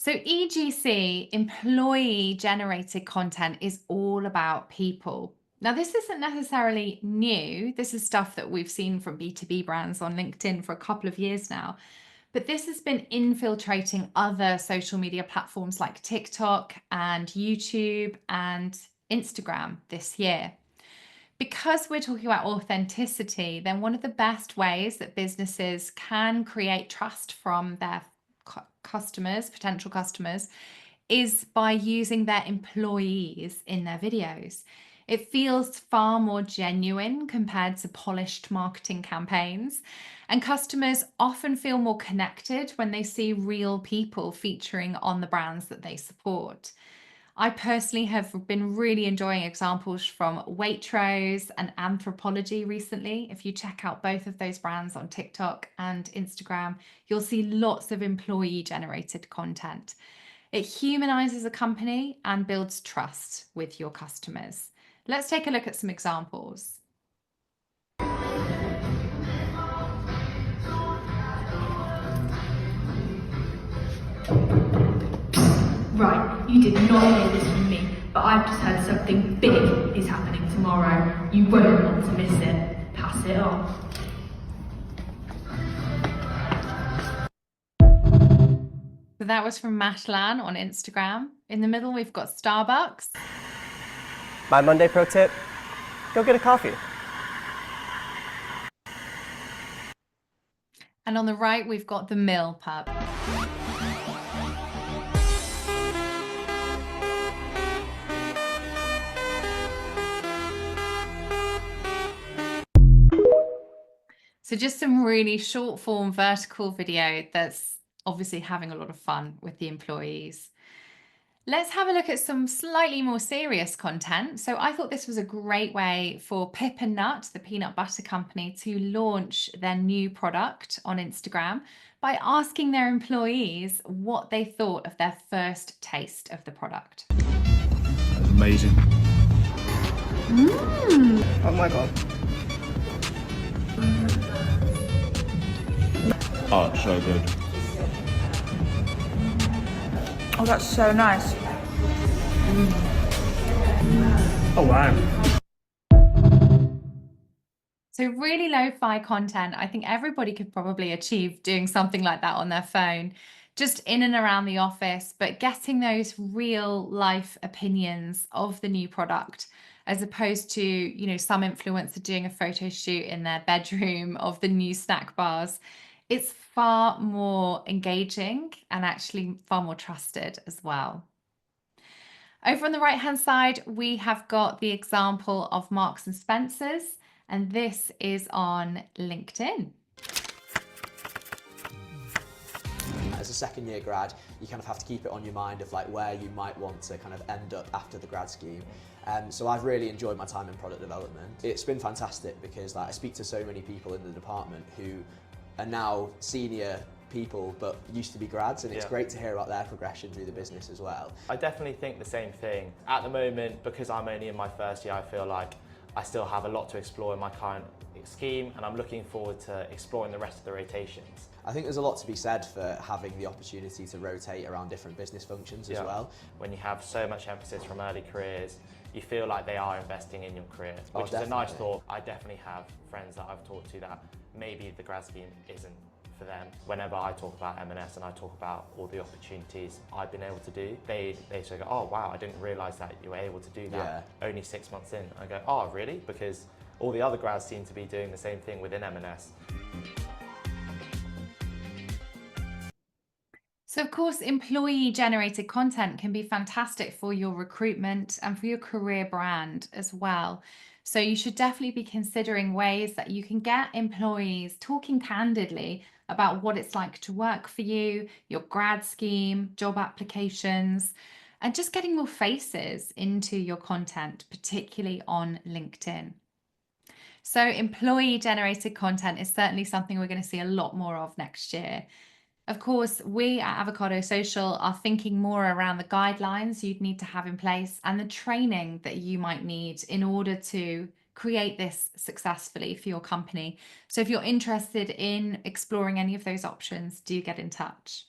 So, EGC, employee generated content, is all about people. Now, this isn't necessarily new. This is stuff that we've seen from B2B brands on LinkedIn for a couple of years now. But this has been infiltrating other social media platforms like TikTok and YouTube and Instagram this year. Because we're talking about authenticity, then one of the best ways that businesses can create trust from their customers, potential customers, is by using their employees in their videos. It feels far more genuine compared to polished marketing campaigns. And customers often feel more connected when they see real people featuring on the brands that they support. I personally have been really enjoying examples from Waitrose and Anthropologie recently. If you check out both of those brands on TikTok and Instagram, you'll see lots of employee generated content. It humanizes a company and builds trust with your customers. Let's take a look at some examples. Right, you did not hear this from me, but I've just heard something big is happening tomorrow. You won't want to miss it. Pass it on. So that was from Mashlan on Instagram. In the middle, we've got Starbucks. My Monday pro tip, go get a coffee. And on the right, we've got the Mill Pub. So just some really short form vertical video that's obviously having a lot of fun with the employees. Let's have a look at some slightly more serious content. So I thought this was a great way for Pip and Nut, the peanut butter company, to launch their new product on Instagram by asking their employees what they thought of their first taste of the product. Amazing. Oh my God. Oh, it's so good. Oh, that's so nice. Oh wow. So really lo-fi content, I think everybody could probably achieve doing something like that on their phone, just in and around the office, but getting those real life opinions of the new product, as opposed to, some influencer doing a photo shoot in their bedroom of the new snack bars. It's far more engaging and actually far more trusted as well. Over on the right-hand side, we have got the example of Marks and Spencer's, and this is on LinkedIn. As a second year grad, you kind of have to keep it on your mind of like where you might want to kind of end up after the grad scheme. So I've really enjoyed my time in product development. It's been fantastic because I speak to so many people in the department who are now senior people but used to be grads, and it's great to hear about their progression through the business as well. I definitely think the same thing. At the moment, because I'm only in my first year, I feel like I still have a lot to explore in my current scheme, and I'm looking forward to exploring the rest of the rotations. I think there's a lot to be said for having the opportunity to rotate around different business functions as well. When you have so much emphasis from early careers, you feel like they are investing in your career, which is a nice thought. I definitely have friends that I've talked to that maybe the grad scheme isn't for them. Whenever I talk about M&S and I talk about all the opportunities I've been able to do, they say, oh wow, I didn't realise that you were able to do that only 6 months in. I go, oh really? Because all the other grads seem to be doing the same thing within M&S. So of course, employee generated content can be fantastic for your recruitment and for your career brand as well. So you should definitely be considering ways that you can get employees talking candidly about what it's like to work for you, your grad scheme, job applications, and just getting more faces into your content, particularly on LinkedIn. So employee generated content is certainly something we're going to see a lot more of next year. Of course, we at Avocado Social are thinking more around the guidelines you'd need to have in place and the training that you might need in order to create this successfully for your company. So if you're interested in exploring any of those options, do get in touch.